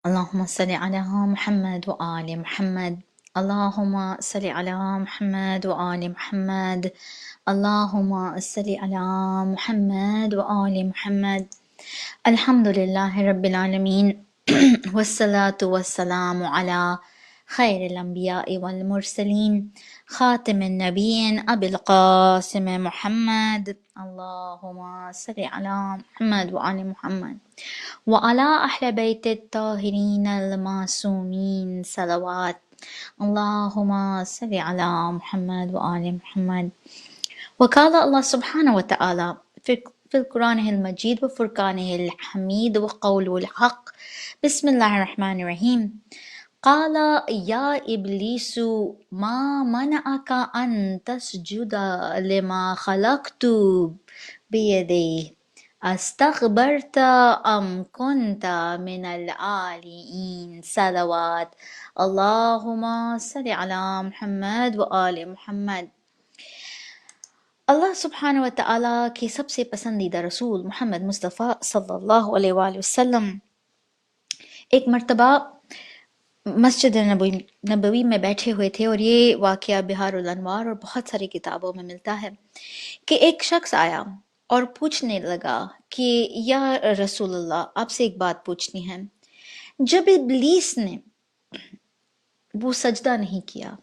اللهم صل على محمد وآل محمد. اللهم صل على محمد وآل محمد. اللهم صل على محمد وآل محمد. الحمد لله رب العالمين والصلاة والسلام على خير الأنبياء والمرسلين خاتم النبيين أبي القاسم محمد. اللهم صل على محمد وآل محمد وعلى أهل بيت الطاهرين المعصومين صلوات. اللهم صل على محمد وآل محمد. وقال الله سبحانه وتعالى في القرآن المجيد وفرقانه الحميد وقوله الحق. بسم الله الرحمن الرحيم. قال يا إبليس ما منعك أن تسجد لما خلقت بيدي استكبرت أم كنت من العالين صلوات. اللهم صل على محمد وآل محمد. اللہ سبحانہ وتعالیٰ کے سب سے پسندیدہ رسول محمد مصطفیٰ صلی اللہ علیہ وآلہ وسلم ایک مرتبہ مسجد نبوی میں بیٹھے ہوئے تھے، اور یہ واقعہ بہار الانوار اور بہت ساری کتابوں میں ملتا ہے کہ ایک شخص آیا اور پوچھنے لگا کہ یا رسول اللہ، آپ سے ایک بات پوچھنی ہے۔ جب ابلیس نے وہ سجدہ نہیں کیا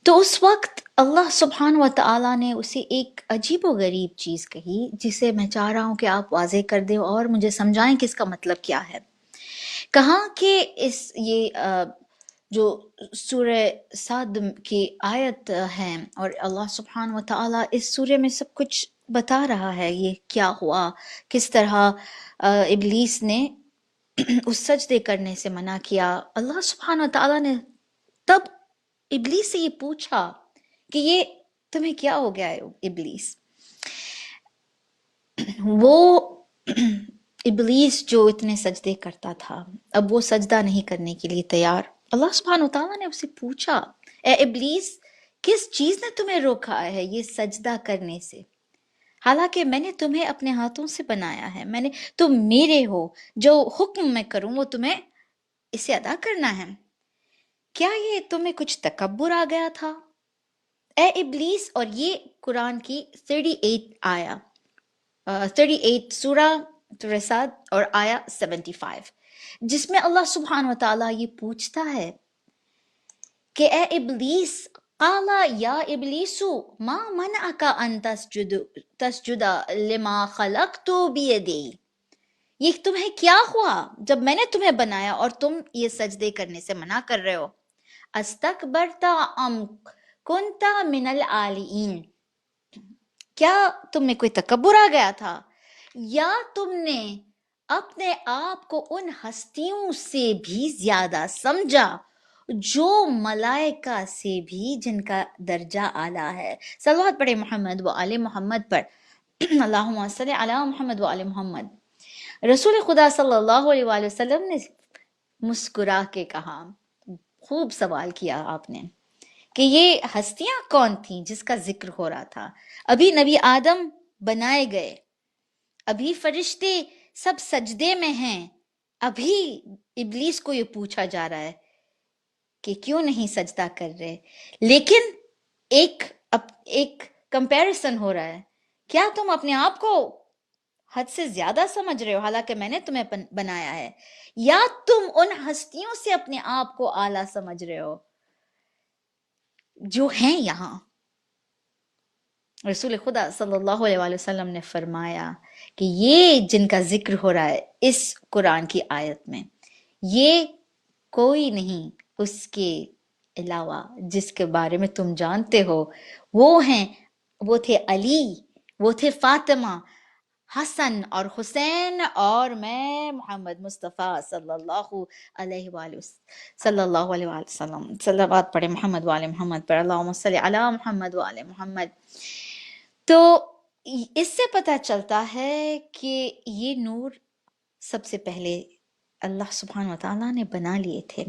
تو اس وقت اللہ سبحانہ و تعالیٰ نے اسے ایک عجیب و غریب چیز کہی، جسے میں چاہ رہا ہوں کہ آپ واضح کر دیں اور مجھے سمجھائیں کہ اس کا مطلب کیا ہے۔ کہاں کہ جو سورہ صاد کی آیت ہے، اور اللہ سبحانہ و تعالیٰ اس سورہ میں سب کچھ بتا رہا ہے، یہ کیا ہوا، کس طرح ابلیس نے اس سجدے کرنے سے منع کیا۔ اللہ سبحانہ و تعالیٰ نے تب ابلیس سے یہ پوچھا کہ یہ تمہیں کیا ہو گیا ہے ابلیس؟ وہ ابلیس جو اتنے سجدے کرتا تھا، اب وہ سجدہ نہیں کرنے کے لیے تیار۔ اللہ سبحانہ وتعالیٰ نے اسے پوچھا، اے ابلیس، کس چیز نے تمہیں روکا ہے یہ سجدہ کرنے سے؟ حالانکہ میں نے تمہیں اپنے ہاتھوں سے بنایا ہے، تم میرے ہو، جو حکم میں کروں وہ تمہیں اسے ادا کرنا ہے۔ کیا یہ تمہیں کچھ تکبر آ گیا تھا اے ابلیس؟ اور یہ قرآن کی 38 سورہ رساد اور آیا 75، جس میں اللہ سبحانہ و تعالیٰ یہ پوچھتا ہے کہ اے ابلیس، قال یا ابلیس ما منعک ان تسجد لما خلقت بیدی، یہ تمہیں کیا ہوا جب میں نے تمہیں بنایا اور تم یہ سجدے کرنے سے منع کر رہے ہو؟ استکبرت ام کنت من العالین، کیا تم میں کوئی تکبر آ گیا تھا، یا تم نے اپنے آپ کو ان ہستیوں سے بھی زیادہ سمجھا جو ملائکہ سے بھی جن کا درجہ اعلیٰ ہے؟ صلوات پڑھے محمد و آل محمد پر۔ اللہم صلی علی محمد و آل محمد۔ رسول خدا صلی اللہ علیہ وآلہ وسلم نے مسکرا کے کہا، خوب سوال کیا آپ نے کہ یہ ہستیاں کون تھیں جس کا ذکر ہو رہا تھا؟ ابھی نبی آدم بنائے گئے، ابھی فرشتے سب سجدے میں ہیں، ابھی ابلیس کو یہ پوچھا جا رہا ہے کہ کیوں نہیں سجدہ کر رہے، لیکن ایک کمپیریزن ہو رہا ہے۔ کیا تم اپنے آپ کو حد سے زیادہ سمجھ رہے ہو حالانکہ میں نے تمہیں بنایا ہے، یا تم ان ہستیوں سے اپنے آپ کو اعلیٰ سمجھ رہے ہو جو ہیں یہاں؟ رسول خدا صلی اللہ علیہ وآلہ وسلم نے فرمایا کہ یہ جن کا ذکر ہو رہا ہے اس قرآن کی آیت میں، یہ کوئی نہیں اس کے علاوہ جس کے بارے میں تم جانتے ہو۔ وہ تھے علی، وہ تھے فاطمہ، حسن اور حسین، اور میں محمد مصطفیٰ صلی اللہ علیہ وآلہ وسلم۔ صلوات پڑھے محمد وآل محمد پر۔ اللہم صلی علی محمد وآل محمد۔ تو اس سے پتہ چلتا ہے کہ یہ نور سب سے پہلے اللہ سبحانہ و تعالیٰ نے بنا لیے تھے۔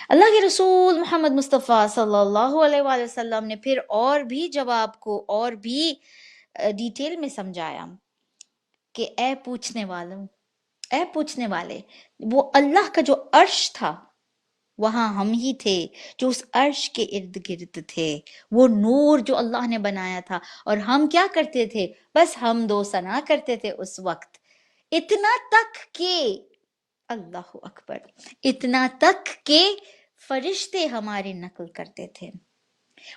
اللہ کے رسول محمد مصطفیٰ صلی اللہ علیہ وآلہ وسلم نے پھر اور بھی جواب کو اور بھی ڈیٹیل میں سمجھایا کہ اے پوچھنے والوں، اے پوچھنے والے، وہ اللہ کا جو عرش تھا وہاں ہم ہی تھے جو اس عرش کے ارد گرد تھے، وہ نور جو اللہ نے بنایا تھا، اور ہم کیا کرتے تھے؟ بس حمد و ثنا کرتے تھے اس وقت، اتنا تک کہ اللہ اکبر، اتنا تک کہ فرشتے ہماری نقل کرتے تھے،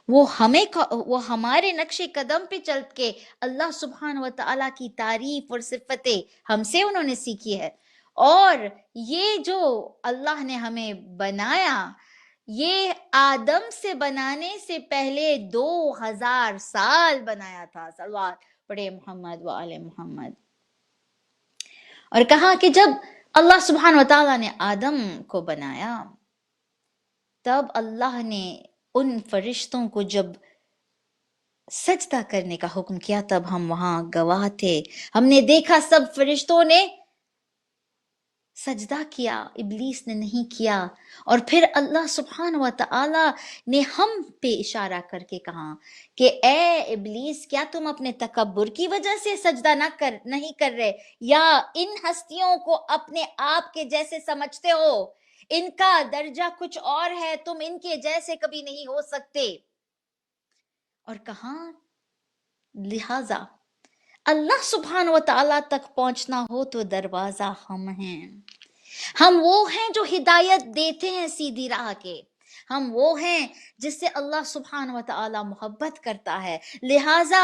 وہ ہمارے نقش قدم پہ چل کے اللہ سبحانہ و تعالیٰ کی تعریف اور صفتیں ہم سے انہوں نے سیکھی ہے۔ اور یہ جو اللہ نے ہمیں بنایا، یہ آدم سے بنانے سے پہلے 2000 سال بنایا تھا۔ صلوات پڑھے محمد و آل محمد۔ اور کہا کہ جب اللہ سبحانہ و تعالیٰ نے آدم کو بنایا، تب اللہ نے ان فرشتوں کو جب سجدہ کرنے کا حکم کیا، تب ہم وہاں گواہ تھے، ہم نے دیکھا سب فرشتوں نے سجدہ کیا، ابلیس نے نہیں کیا۔ اور پھر اللہ سبحانہ و تعالی نے ہم پہ اشارہ کر کے کہا کہ اے ابلیس، کیا تم اپنے تکبر کی وجہ سے سجدہ نہیں کر رہے، یا ان ہستیوں کو اپنے آپ کے جیسے سمجھتے ہو؟ ان کا درجہ کچھ اور ہے، تم ان کے جیسے کبھی نہیں ہو سکتے۔ اور کہاں لہذا اللہ سبحانہ و تعالیٰ تک پہنچنا ہو تو دروازہ ہم ہیں، ہم وہ ہیں جو ہدایت دیتے ہیں سیدھی راہ کے، ہم وہ ہیں جس سے اللہ سبحانہ و تعالیٰ محبت کرتا ہے، لہٰذا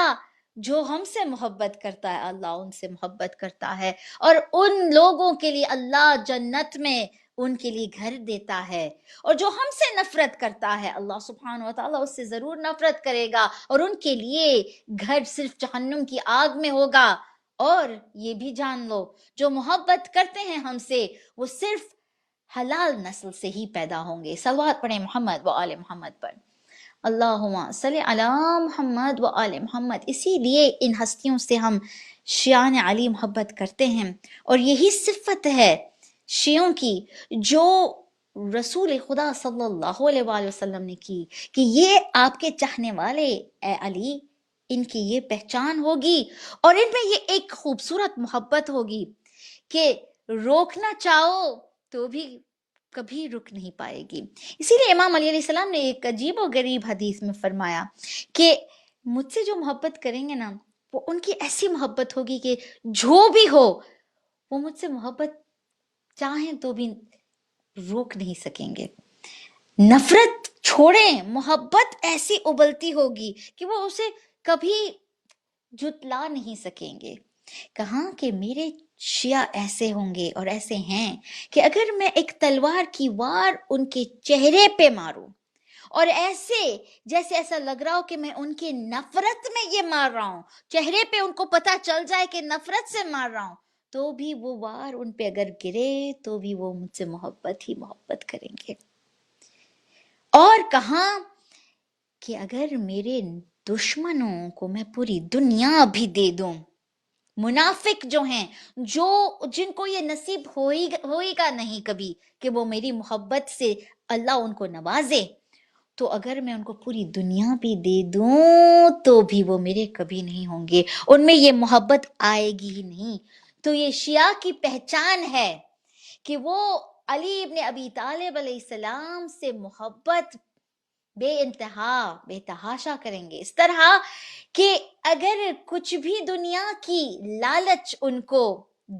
جو ہم سے محبت کرتا ہے اللہ ان سے محبت کرتا ہے، اور ان لوگوں کے لیے اللہ جنت میں ان کے لیے گھر دیتا ہے، اور جو ہم سے نفرت کرتا ہے اللہ سبحانہ و تعالیٰ اس سے ضرور نفرت کرے گا، اور ان کے لیے گھر صرف جہنم کی آگ میں ہوگا۔ اور یہ بھی جان لو، جو محبت کرتے ہیں ہم سے وہ صرف حلال نسل سے ہی پیدا ہوں گے۔ صلوات پڑھیں محمد و آل محمد پر، اللہم صلی علی محمد و آل محمد۔ اسی لیے ان ہستیوں سے ہم شیعان علی محبت کرتے ہیں، اور یہی صفت ہے شیعوں کی جو رسول خدا صلی اللہ علیہ وآلہ وسلم نے کی، کہ یہ آپ کے چاہنے والے اے علی، ان کی یہ پہچان ہوگی، اور ان میں یہ ایک خوبصورت محبت ہوگی کہ روکنا چاہو تو بھی کبھی رک نہیں پائے گی۔ اسی لیے امام علی علیہ السلام نے ایک عجیب و غریب حدیث میں فرمایا کہ مجھ سے جو محبت کریں گے نا، وہ ان کی ایسی محبت ہوگی کہ جو بھی ہو وہ مجھ سے محبت چاہیں تو بھی روک نہیں سکیں گے۔ نفرت چھوڑیں، محبت ایسی ابلتی ہوگی کہ وہ اسے کبھی جھٹلا نہیں سکیں گے۔ کہاں کہ میرے شیعہ ایسے ہوں گے اور ایسے ہیں کہ اگر میں ایک تلوار کی وار ان کے چہرے پہ ماروں، اور ایسے جیسے ایسا لگ رہا ہو کہ میں ان کے نفرت میں یہ مار رہا ہوں، چہرے پہ ان کو پتہ چل جائے کہ نفرت سے مار رہا ہوں، تو بھی وہ وار ان پہ اگر گرے تو بھی وہ مجھ سے محبت ہی محبت کریں گے۔ اور کہاں کہ اگر میرے دشمنوں کو میں پوری دنیا بھی دے دوں، منافق جو ہیں، جن کو یہ نصیب ہوئے گا نہیں کبھی کہ وہ میری محبت سے اللہ ان کو نوازے، تو اگر میں ان کو پوری دنیا بھی دے دوں تو بھی وہ میرے کبھی نہیں ہوں گے، ان میں یہ محبت آئے گی ہی نہیں۔ تو یہ شیعہ کی پہچان ہے کہ وہ علی ابن ابی طالب علیہ السلام سے محبت بے انتہا بے تحاشا کریں گے، اس طرح کہ اگر کچھ بھی دنیا کی لالچ ان کو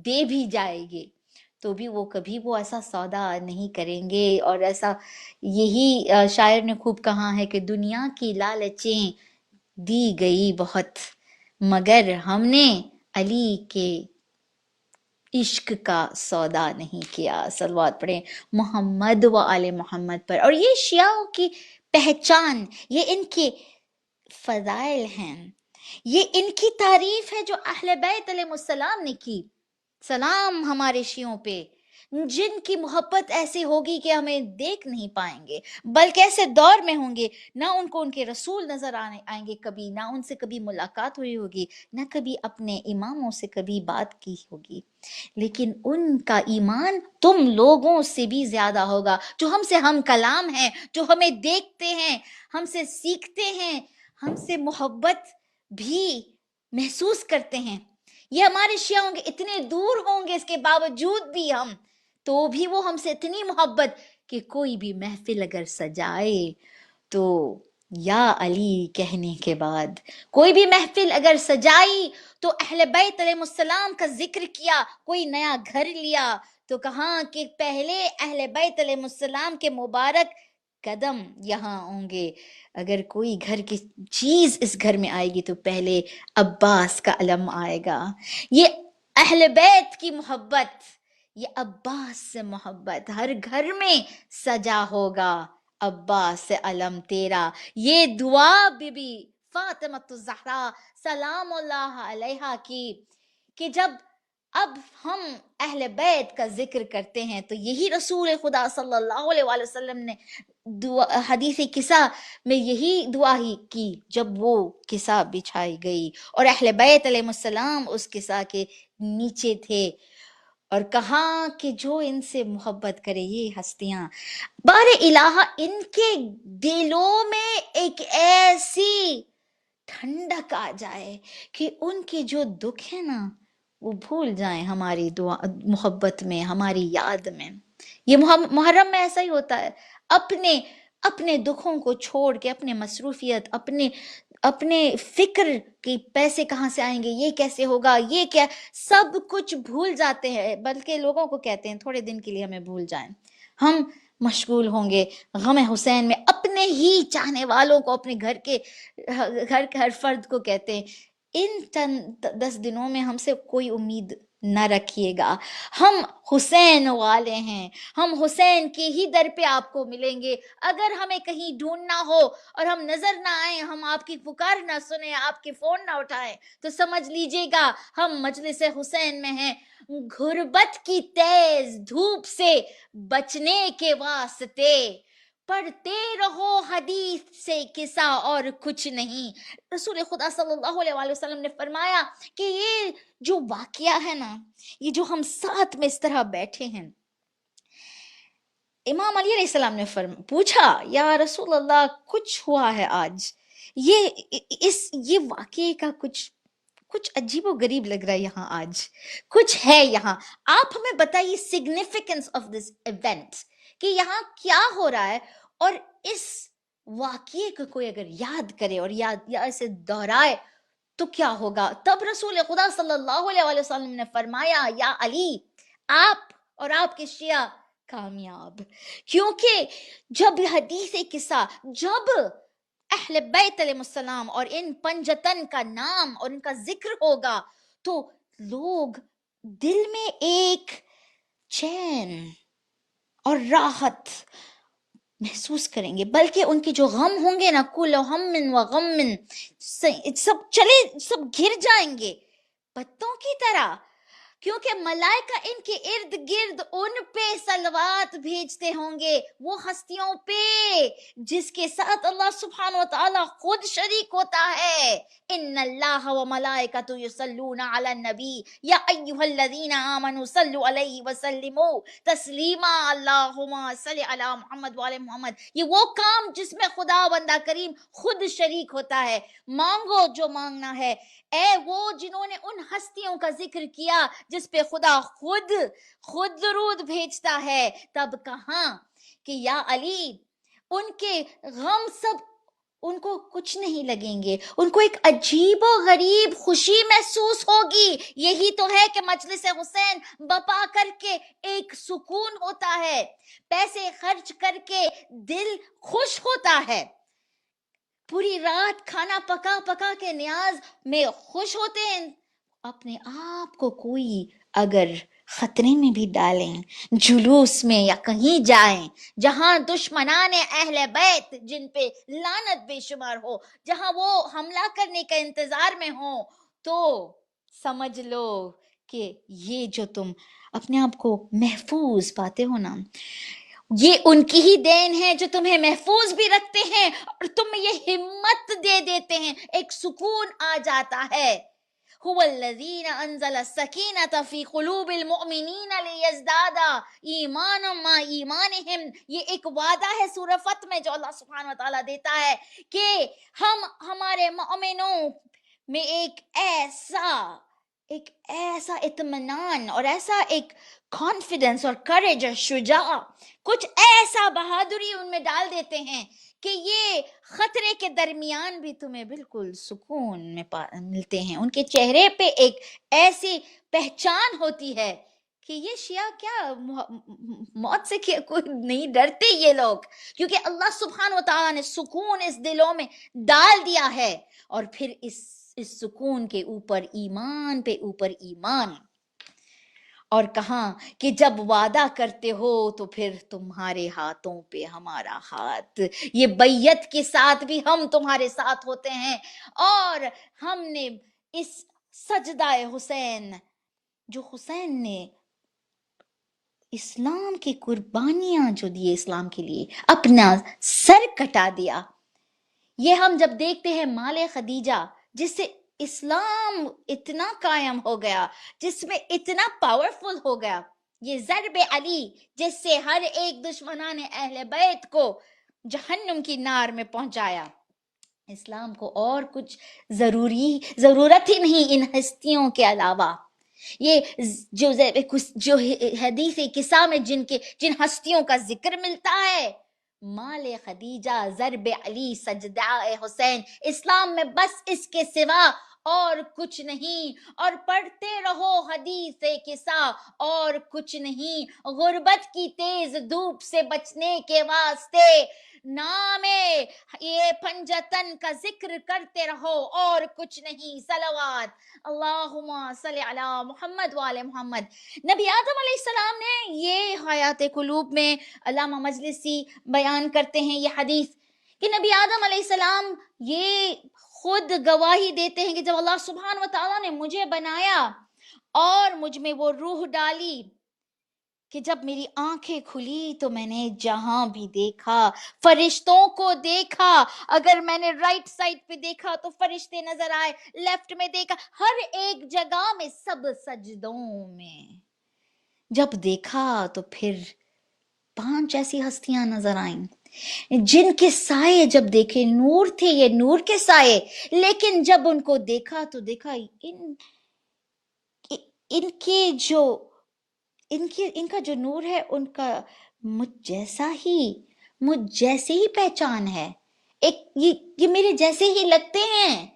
دے بھی جائے گے تو بھی وہ کبھی وہ ایسا سودا نہیں کریں گے۔ اور ایسا یہی شاعر نے خوب کہا ہے کہ دنیا کی لالچیں دی گئی بہت، مگر ہم نے علی کے عشق کا سودا نہیں کیا۔ صلوات پڑھیں محمد و آل محمد پر۔ اور یہ شیعوں کی پہچان، یہ ان کے فضائل ہیں، یہ ان کی تعریف ہے جو اہل بیت علیہ السلام نے کی۔ سلام ہمارے شیعوں پہ، جن کی محبت ایسی ہوگی کہ ہمیں دیکھ نہیں پائیں گے، بلکہ ایسے دور میں ہوں گے نہ ان کو ان کے رسول نظر آئیں گے کبھی، نہ ان سے کبھی ملاقات ہوئی ہوگی، نہ کبھی اپنے اماموں سے کبھی بات کی ہوگی، لیکن ان کا ایمان تم لوگوں سے بھی زیادہ ہوگا، جو ہم سے ہم کلام ہیں، جو ہمیں دیکھتے ہیں، ہم سے سیکھتے ہیں، ہم سے محبت بھی محسوس کرتے ہیں۔ یہ ہمارے شیعہ ہوں گے اتنے دور ہوں گے، اس کے باوجود بھی ہم تو بھی وہ ہم سے اتنی محبت کہ کوئی بھی محفل اگر سجائے تو یا علی کہنے کے بعد، کوئی بھی محفل اگر سجائی تو اہل بیت علیہ السلام کا ذکر کیا، کوئی نیا گھر لیا تو کہاں کہ پہلے اہل بیت علیہ السلام کے مبارک قدم یہاں ہوں گے، اگر کوئی گھر کی چیز اس گھر میں آئے گی تو پہلے عباس کا علم آئے گا۔ یہ اہل بیت کی محبت، یہ عباس سے محبت، ہر گھر میں سجا ہوگا عباس سے علم تیرا۔ یہ دعا بی بی فاطمہ الزہرا سلام اللہ علیہا کی کہ جب اب ہم اہل بیت کا ذکر کرتے ہیں تو یہی رسول خدا صلی اللہ علیہ وآلہ وسلم نے حدیث کسا میں یہی دعا ہی کی جب وہ کسا بچھائی گئی اور اہل بیت علیہ السلام اس کسا کے نیچے تھے، اور کہاں کہ جو ان سے محبت کرے یہ ہستیاں بار الہ ان کے دلوں میں ایک ایسی ٹھنڈک آ جائے کہ ان کے جو دکھ ہے نا وہ بھول جائیں ہماری دعا محبت میں، ہماری یاد میں۔ یہ محرم میں ایسا ہی ہوتا ہے، اپنے دکھوں کو چھوڑ کے، اپنے مصروفیت، اپنے فکر کہ پیسے کہاں سے آئیں گے، یہ کیسے ہوگا، یہ کیا، سب کچھ بھول جاتے ہیں، بلکہ لوگوں کو کہتے ہیں تھوڑے دن کے لیے ہمیں بھول جائیں، ہم مشغول ہوں گے غم حسین میں، اپنے ہی چاہنے والوں کو، اپنے گھر کے ہر فرد کو کہتے ہیں ان چند 10 دنوں میں ہم سے کوئی امید نہ رکھیے گا، ہم حسین والے ہیں، ہم حسین کے ہی در پہ آپ کو ملیں گے، اگر ہمیں کہیں ڈھونڈنا ہو اور ہم نظر نہ آئیں، ہم آپ کی پکار نہ سنیں، آپ کے فون نہ اٹھائیں تو سمجھ لیجئے گا ہم مجلس حسین میں ہیں۔ غربت کی تیز دھوپ سے بچنے کے واسطے پڑھتے رہو حدیث سے قصہ اور کچھ نہیں۔ رسول خدا صلی اللہ علیہ وآلہ وسلم نے فرمایا کہ یہ جو واقعہ ہے نا، یہ جو ہم ساتھ میں اس طرح بیٹھے ہیں، امام علی علیہ السلام نے پوچھا یا رسول اللہ کچھ ہوا ہے آج، یہ واقعے کا کچھ عجیب و غریب لگ رہا ہے یہاں، آج کچھ ہے یہاں، آپ ہمیں بتائیے سگنیفیکنس آف دس ایونٹ کہ یہاں کیا ہو رہا ہے، اور اس واقعے کو کوئی اگر یاد کرے اور یا اسے دہرائے تو کیا ہوگا۔ تب رسول خدا صلی اللہ علیہ وآلہ وسلم نے فرمایا یا علی، آپ اور آپ کے شیعہ کامیاب، کیونکہ جب حدیث قصہ، جب اہل بیت علیہ السلام اور ان پنجتن کا نام اور ان کا ذکر ہوگا تو لوگ دل میں ایک چین اور راحت محسوس کریں گے، بلکہ ان کے جو غم ہوں گے نا، کل ہم و غم سب گر جائیں گے پتوں کی طرح، کیونکہ ملائکہ ان کے ارد گرد ان پہ صلوات بھیجتے ہوں گے، وہ ہستیوں پہ جس کے ساتھ اللہ سبحانہ وتعالی خود شریک ہوتا ہے۔ ان اللہ و ملائکۃ یصلون علی النبی یا ایھا الذین آمنوا صلوا علیہ وسلموا تسلیما، اللہم صل علی محمد وعلی محمد۔ یہ وہ کام جس میں خدا بندہ کریم خود شریک ہوتا ہے۔ مانگو جو مانگنا ہے، اے وہ جنہوں نے ان ہستیوں کا ذکر کیا جس پہ خدا خود درود بھیجتا ہے، تب کہاں کہ یا علی ان کے غم سب ان کو کچھ نہیں لگیں گے، ان کو ایک عجیب و غریب خوشی محسوس ہوگی۔ یہی تو ہے کہ مجلس حسین بپا کر کے ایک سکون ہوتا ہے، پیسے خرچ کر کے دل خوش ہوتا ہے، پوری رات کھانا پکا کے نیاز میں خوش ہوتے ہیں، اپنے آپ کو کوئی اگر خطرے میں بھی ڈالیں، جلوس میں یا کہیں جائیں جہاں دشمنان اہل بیت جن پہ لعنت بے شمار ہو، جہاں وہ حملہ کرنے کا انتظار میں ہو، تو سمجھ لو کہ یہ جو تم اپنے آپ کو محفوظ پاتے ہو نا، یہ ان کی ہی دین ہے جو تمہیں محفوظ بھی رکھتے ہیں اور تمہیں یہ ہمت دے دیتے ہیں، ایک سکون آ جاتا ہے۔ هو الذین انزل السکینة فی قلوب المؤمنین لیزدادا ایمانا مع ایمانہم، یہ ایک وعدہ ہے سورہ فتح میں جو اللہ سبحانہ وتعالیٰ دیتا ہے کہ ہم ہمارے مومنوں میں ایک ایسا ایک ایسا اطمینان اور ایسا ایک کانفیڈنس اور کریج اور شجاع، کچھ ایسا بہادری ان میں ڈال دیتے ہیں کہ یہ خطرے کے درمیان بھی تمہیں بالکل سکون میں ملتے ہیں. ان کے چہرے پہ ایک ایسی پہچان ہوتی ہے کہ یہ شیعہ کیا موت سے کوئی نہیں ڈرتے یہ لوگ، کیونکہ اللہ سبحانہ و تعالیٰ نے سکون اس دلوں میں ڈال دیا ہے، اور پھر اس سکون کے اوپر ایمان پہ اوپر ایمان. اور کہاں کہ جب وعدہ کرتے ہو تو پھر تمہارے ہاتھوں پہ ہمارا ہاتھ، یہ بیعت کے ساتھ بھی ہم تمہارے ساتھ ہوتے ہیں. اور ہم نے اس سجدہ حسین، جو حسین نے اسلام کی قربانیاں جو دیے، اسلام کے لیے اپنا سر کٹا دیا، یہ ہم جب دیکھتے ہیں مال خدیجہ جس سے اسلام اتنا قائم ہو گیا، جس میں اتنا پاورفل ہو گیا، یہ ضرب علی جس سے ہر ایک دشمنان اہل بیت کو جہنم کی نار میں پہنچایا. اسلام کو اور کچھ ضرورت ہی نہیں ان ہستیوں کے علاوہ. یہ جو حدیث قصہ میں جن ہستیوں کا ذکر ملتا ہے، مال خدیجہ، ضرب علی، سجدہ حسین، اسلام میں بس اس کے سوا اور کچھ نہیں. اور پڑھتے رہو حدیث قصہ، اور کچھ نہیں. غربت کی تیز دھوپ سے بچنے کے واسطے نام یہ پنجتن کا ذکر کرتے رہو، اور کچھ نہیں. صلوات اللہم صلی علی محمد وآل محمد. نبی آدم علیہ السلام نے یہ حیات قلوب میں علامہ مجلسی بیان کرتے ہیں یہ حدیث کہ نبی آدم علیہ السلام یہ خود گواہی دیتے ہیں کہ جب اللہ سبحانہ و تعالیٰ نے مجھے بنایا اور مجھ میں وہ روح ڈالی، کہ جب میری آنکھیں کھلی تو میں نے جہاں بھی دیکھا فرشتوں کو دیکھا. اگر میں نے رائٹ سائڈ پہ دیکھا تو فرشتے نظر آئے، لیفٹ میں دیکھا، ہر ایک جگہ میں سب سجدوں میں. جب دیکھا تو پھر 5 ایسی ہستیاں نظر آئیں جن کے سائے جب دیکھے نور تھے، یہ نور کے سائے، لیکن جب ان کو دیکھا تو دیکھا ان کا جو نور ہے، ان کا مجھ جیسے ہی پہچان ہے. یہ میرے جیسے ہی لگتے ہیں،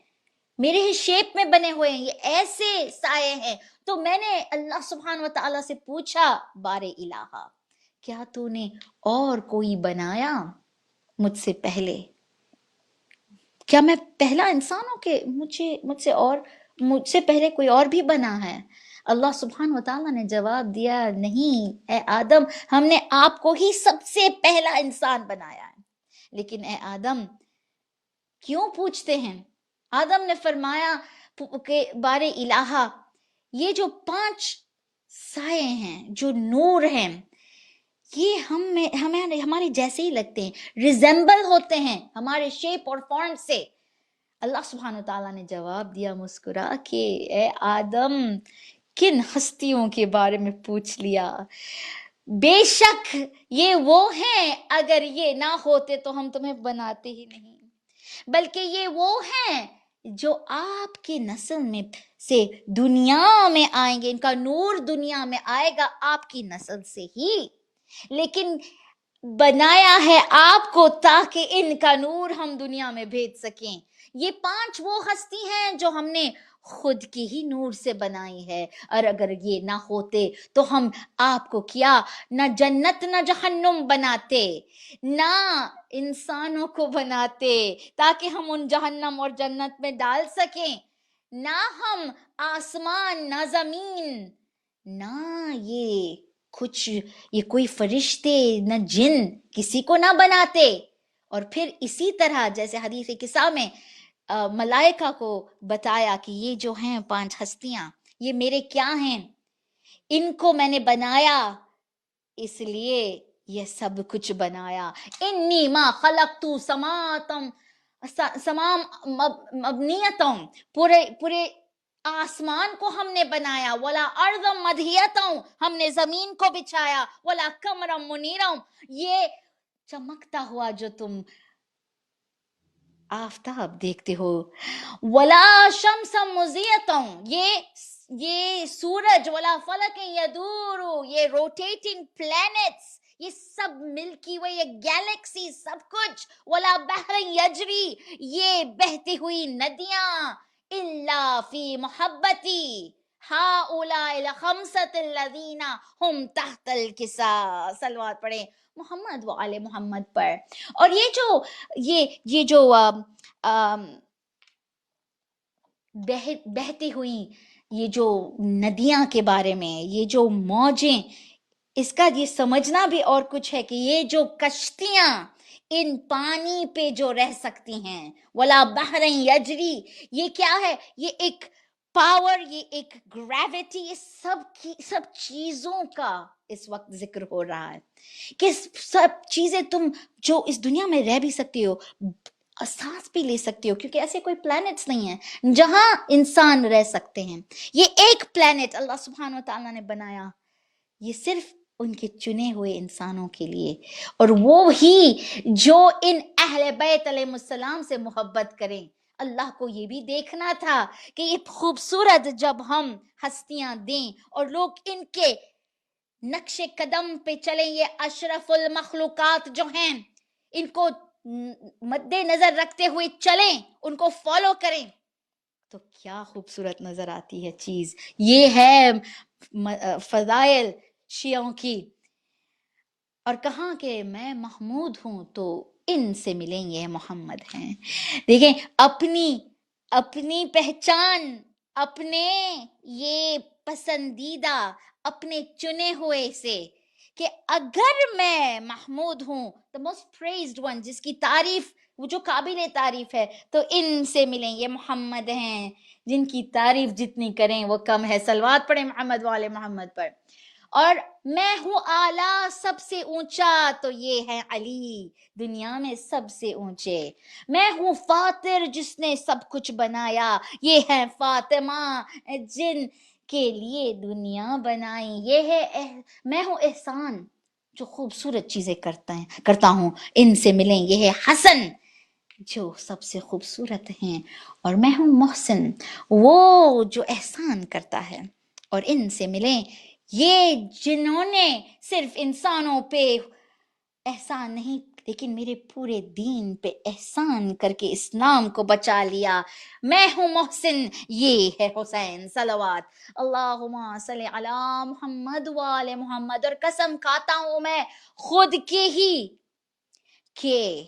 میرے ہی شیپ میں بنے ہوئے ہیں، یہ ایسے سائے ہیں. تو میں نے اللہ سبحانہ و تعالیٰ سے پوچھا، بار الہا، کیا تو نے اور کوئی بنایا مجھ سے پہلے؟ کیا میں پہلا انسان ہوں کہ مجھ سے پہلے کوئی اور بھی بنا ہے؟ اللہ سبحانہ و تعالیٰ نے جواب دیا، نہیں اے آدم، ہم نے آپ کو ہی سب سے پہلا انسان بنایا ہے. لیکن اے آدم کیوں پوچھتے ہیں؟ آدم نے فرمایا کہ بار الہا، یہ جو 5 سائے ہیں، جو نور ہیں، یہ ہمارے جیسے ہی لگتے ہیں، ریزمبل ہوتے ہیں ہمارے شیپ اور فارم سے. اللہ سبحانہ و تعالیٰ نے جواب دیا مسکرا کہ اے آدم، کن ہستیوں کے بارے میں پوچھ لیا؟ بے شک یہ وہ ہیں، اگر یہ نہ ہوتے تو ہم تمہیں بناتے ہی نہیں، بلکہ یہ وہ ہیں جو آپ کی نسل میں سے دنیا میں آئیں گے. ان کا نور دنیا میں آئے گا آپ کی نسل سے ہی، لیکن بنایا ہے آپ کو تاکہ ان کا نور ہم دنیا میں بھیج سکیں. یہ 5 وہ ہستی ہیں جو ہم نے خود کی ہی نور سے بنائی ہے، اور اگر یہ نہ ہوتے تو ہم آپ کو کیا نہ جنت نہ جہنم بناتے، نہ انسانوں کو بناتے تاکہ ہم ان جہنم اور جنت میں ڈال سکیں، نہ ہم آسمان نہ زمین، نہ یہ کوئی فرشتے نہ جن، کسی کو نہ بناتے. اور پھر اسی طرح جیسے حدیث قصہ میں ملائکہ کو بتایا کہ یہ جو ہیں 5 ہستیاں، یہ میرے کیا ہیں، ان کو میں نے بنایا اس لیے یہ سب کچھ بنایا. انی ما خلقت سمام مبنیتم، پورے آسمان کو ہم نے بنایا، ولا ارضم مدھیتم، ہم نے زمین کو بچھایا، ولا قمرم منیرم، یہ چمکتا ہوا جو تم آفتاب دیکھتے ہو، ولا شمس مضیتم، یہ یہ سورج ولا فلک یدور، یہ روٹیٹنگ پلینٹس، یہ سب ملکی وے، یہ گیلیکسی، سب کچھ، ولا بحر یجری، یہ بہتی ہوئی ندیاں، الا فی محبتی ہؤلاء الخمسۃ الذین ہم تحت الکساء. صلوات پڑھیں محمد و آل محمد پر. اور یہ جو بہتی ہوئی یہ جو ندیاں کے بارے میں، یہ جو موجیں، اس کا یہ سمجھنا بھی اور کچھ ہے کہ یہ جو کشتیاں ان پانی پہ جو رہ سکتی ہیں، ولا بحر یجری، یہ کیا ہے؟ یہ ایک پاور، یہ ایک گریوٹی، یہ سب چیزوں کا اس وقت ذکر ہو رہا ہے کہ سب چیزیں تم جو اس دنیا میں رہ بھی سکتی ہو، سانس بھی لے سکتی ہو، کیونکہ ایسے کوئی پلانٹس نہیں ہیں جہاں انسان رہ سکتے ہیں. یہ ایک پلانٹ اللہ سبحانہ و تعالیٰ نے بنایا، یہ صرف ان کے چنے ہوئے انسانوں کے لیے، اور وہ ہی جو ان اہل بیت علیہ السلام سے محبت کریں. اللہ کو یہ بھی دیکھنا تھا کہ یہ خوبصورت جب ہم ہستیاں دیں اور لوگ ان کے نقش قدم پہ چلیں، یہ اشرف المخلوقات جو ہیں ان کو مد نظر رکھتے ہوئے چلیں، ان کو فالو کریں، تو کیا خوبصورت نظر آتی ہے چیز. یہ ہے فضائل شیعوں کی. اور کہاں کہ میں محمود ہوں تو ان سے ملیں گے محمد ہیں. دیکھیں اپنی پہچان، اپنے یہ پسندیدہ، اپنے چنے ہوئے سے، کہ اگر میں محمود ہوں، the most praised one، جس کی تعریف، وہ جو قابل تعریف ہے، تو ان سے ملیں، یہ محمد ہیں جن کی تعریف جتنی کریں وہ کم ہے. صلوات پڑھیں محمد والے محمد پر. اور میں ہوں اعلیٰ، سب سے اونچا، تو یہ ہے علی، دنیا میں سب سے اونچے. میں ہوں فاطر، جس نے سب کچھ بنایا، یہ ہے فاطمہ جن کے لیے دنیا بنائی. یہ ہے میں ہوں احسان، جو خوبصورت چیزیں کرتا ہوں، ان سے ملیں. یہ ہے حسن، جو سب سے خوبصورت ہیں. اور میں ہوں محسن، وہ جو احسان کرتا ہے، اور ان سے ملیں. یہ جنہوں نے صرف انسانوں پہ احسان نہیں، لیکن میرے پورے دین پہ احسان کر کے اسلام کو بچا لیا. میں ہوں محسن، یہ ہے حسین. صلوات اللہم صلی علی محمد وآل محمد. اور قسم کھاتا ہوں میں خود کی ہی کہ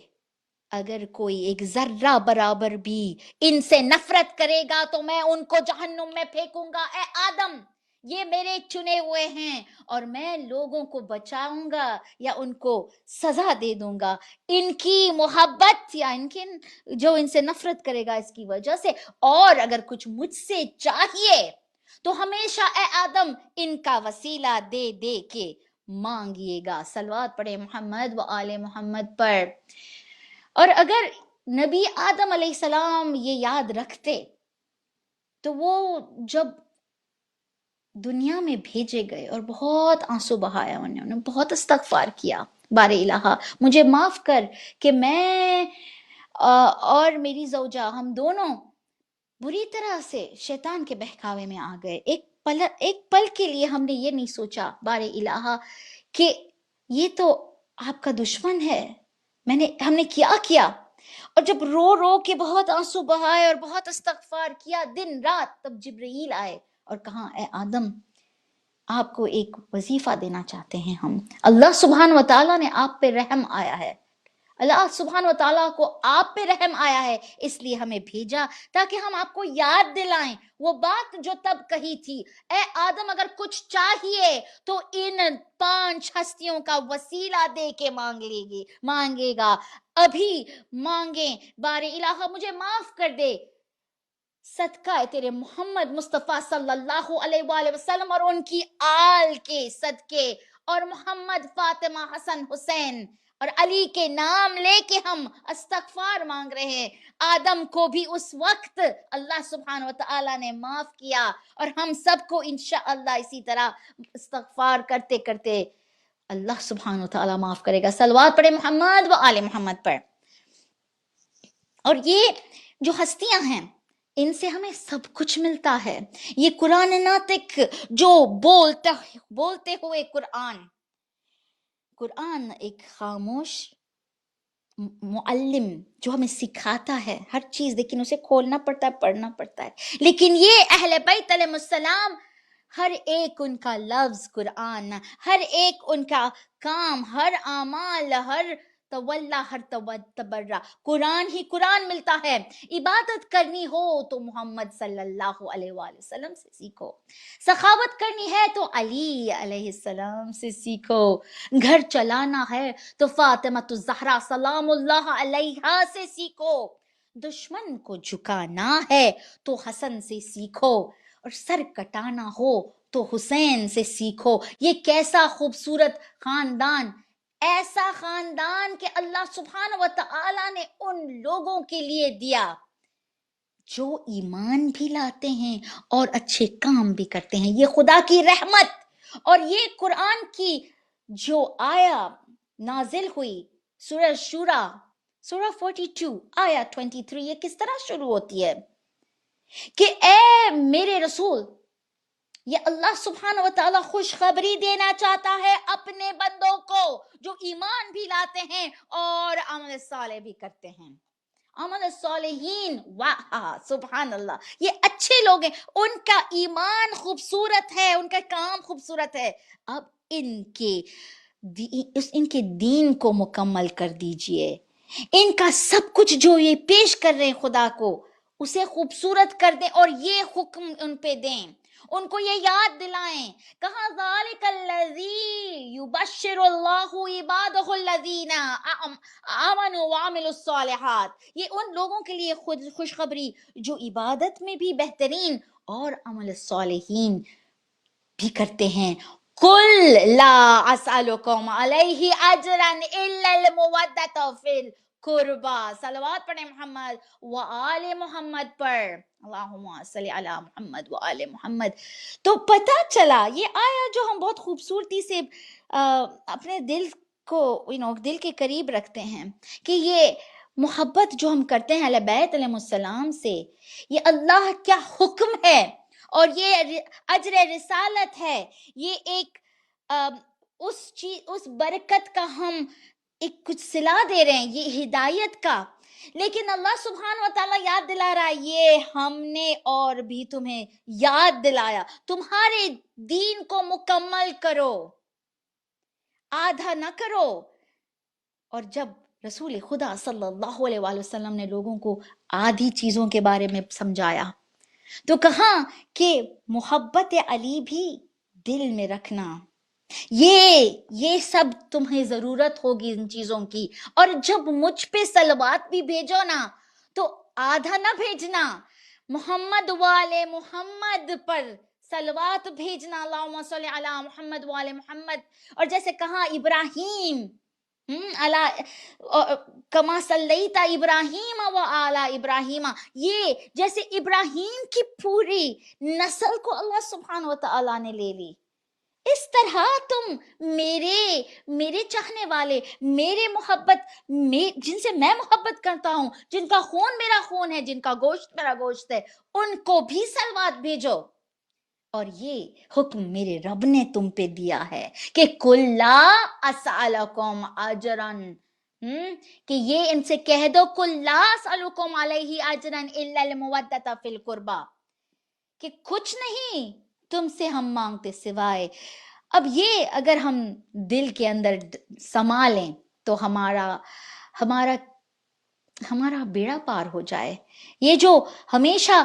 اگر کوئی ایک ذرہ برابر بھی ان سے نفرت کرے گا تو میں ان کو جہنم میں پھینکوں گا. اے آدم، یہ میرے چنے ہوئے ہیں، اور میں لوگوں کو بچاؤں گا یا ان کو سزا دے دوں گا ان کی محبت یا ان کے جو ان سے نفرت کرے گا اس کی وجہ سے. اور اگر کچھ مجھ سے چاہیے تو ہمیشہ اے آدم ان کا وسیلہ دے دے کے مانگیے گا. صلوات پڑھے محمد و آل محمد پر. اور اگر نبی آدم علیہ السلام یہ یاد رکھتے تو وہ جب دنیا میں بھیجے گئے اور بہت آنسو بہایا، انہوں نے بہت استغفار کیا، بار الہ مجھے معاف کر کہ میں اور میری زوجہ، ہم دونوں بری طرح سے شیطان کے بہکاوے میں آ گئے. ایک پل کے لیے ہم نے یہ نہیں سوچا بار الہ کہ یہ تو آپ کا دشمن ہے. ہم نے کیا. اور جب رو رو کے بہت آنسو بہائے اور بہت استغفار کیا دن رات، تب جبرائیل آئے اور کہا اے آدم، آپ کو ایک وظیفہ دینا چاہتے ہیں ہم. اللہ سبحانہ و تعالیٰ نے آپ پہ رحم آیا ہے، اللہ سبحانہ و تعالیٰ کو آپ پہ رحم آیا ہے، اس لیے ہمیں بھیجا تاکہ ہم آپ کو یاد دلائیں وہ بات جو تب کہی تھی. اے آدم، اگر کچھ چاہیے تو ان 5 ہستیوں کا وسیلہ دے کے مانگے گا. ابھی مانگیں بار الہ مجھے معاف کر دے، صدقہ تیرے محمد مصطفیٰ صلی اللہ علیہ وآلہ وسلم اور ان کی آل کے صدقے، اور محمد، فاطمہ، حسن، حسین اور علی کے نام لے کے ہم استغفار مانگ رہے ہیں. آدم کو بھی اس وقت اللہ سبحانہ وتعالی نے معاف کیا، اور ہم سب کو انشاءاللہ اسی طرح استغفار کرتے کرتے اللہ سبحانہ وتعالی معاف کرے گا. صلوات پڑھے محمد و آل محمد پر. اور یہ جو ہستیاں ہیں ان سے ہمیں سب کچھ ملتا ہے. یہ قرآن ناطق جو بولتے ہوئے قرآن ایک خاموش معلم جو ہمیں سکھاتا ہے ہر چیز، لیکن اسے کھولنا پڑتا ہے، پڑھنا پڑتا ہے. لیکن یہ اہل بیت علیہ السلام، ہر ایک ان کا لفظ قرآن، ہر ایک ان کا کام، ہر اعمال، ہر تولا، ہر تبرہ قرآن ہی قرآن ملتا ہے. عبادت کرنی ہو تو محمد صلی اللہ علیہ وآلہ وسلم سے سیکھو، سخاوت کرنی ہے تو علی علیہ السلام سے سیکھو، گھر چلانا ہے تو فاطمہ الزہرا سلام اللہ علیہا سے سیکھو، دشمن کو جھکانا ہے تو حسن سے سیکھو، اور سر کٹانا ہو تو حسین سے سیکھو. یہ کیسا خوبصورت خاندان، ایسا خاندان کہ اللہ سبحانہ و تعالی نے ان لوگوں کے لیے دیا جو ایمان بھی لاتے ہیں اور اچھے کام بھی کرتے ہیں. یہ خدا کی رحمت. اور یہ قرآن کی جو آیا نازل ہوئی سورہ شورا، سورہ 42 آیا 23، یہ کس طرح شروع ہوتی ہے کہ اے میرے رسول، یہ اللہ سبحانہ و تعالیٰ خوشخبری دینا چاہتا ہے اپنے بندوں کو جو ایمان بھی لاتے ہیں اور عمل صالح بھی کرتے ہیں. عمل صالحین، واہ سبحان اللہ، یہ اچھے لوگ ہیں، ان کا ایمان خوبصورت ہے، ان کا کام خوبصورت ہے. اب ان کے دین کو مکمل کر دیجئے، ان کا سب کچھ جو یہ پیش کر رہے ہیں خدا کو اسے خوبصورت کر دیں، اور یہ حکم ان پہ دیں، ان کو یہ یاد دلائیں. کہاں ذالک الذی یبشر اللہ عبادہ الذین آمنوا وعملوا الصالحات، یہ ان لوگوں کے لیے خوشخبری جو عبادت میں بھی بہترین اور عمل صالحین بھی کرتے ہیں. قل لا اسألکم علیہ اجرا الا المودۃ فی القربى. صلوات پڑھیں محمد و آل محمد پر، اللہم صلی علی محمد و آل محمد. تو پتہ چلا یہ آیا جو ہم بہت خوبصورتی سے اپنے دل کو دل کے قریب رکھتے ہیں کہ یہ محبت جو ہم کرتے ہیں اہل بیت علیہ السلام سے، یہ اللہ کیا حکم ہے، اور یہ اجر رسالت ہے، یہ ایک اس برکت کا ہم ایک کچھ صلہ دے رہے ہیں، یہ ہدایت کا. لیکن اللہ سبحانہ و تعالیٰ یاد دلا رہا ہے، یہ ہم نے اور بھی تمہیں یاد دلایا، تمہارے دین کو مکمل کرو، آدھا نہ کرو. اور جب رسول خدا صلی اللہ علیہ وآلہ وسلم نے لوگوں کو آدھی چیزوں کے بارے میں سمجھایا تو کہا کہ محبت علی بھی دل میں رکھنا، یہ سب تمہیں ضرورت ہوگی ان چیزوں کی. اور جب مجھ پہ صلوات بھی بھیجو نا تو آدھا نہ بھیجنا، محمد والے محمد پر صلوات بھیجنا، اللہم صلی علی محمد والے محمد. اور جیسے کہا ابراہیم کما صلیت ابراہیم و آل ابراہیم، یہ جیسے ابراہیم کی پوری نسل کو اللہ سبحانہ و تعالیٰ نے لے لی، اس طرح تم میرے چاہنے والے، میرے محبت جن سے میں محبت کرتا ہوں، جن کا خون میرا خون ہے، جن کا گوشت میرا گوشت ہے، ان کو بھی صلوات بھیجو. اور یہ حکم میرے رب نے تم پہ دیا ہے کہ قل لا اسألکم اجرا، کہ یہ ان سے کہہ دو قل لا اسألکم علیہ اجرا الا المودۃ فی القربى، کہ کچھ نہیں تم سے ہم مانگتے سوائے. اب یہ اگر ہم دل کے اندر سما لیں تو ہمارا بیڑا پار ہو جائے. یہ جو ہمیشہ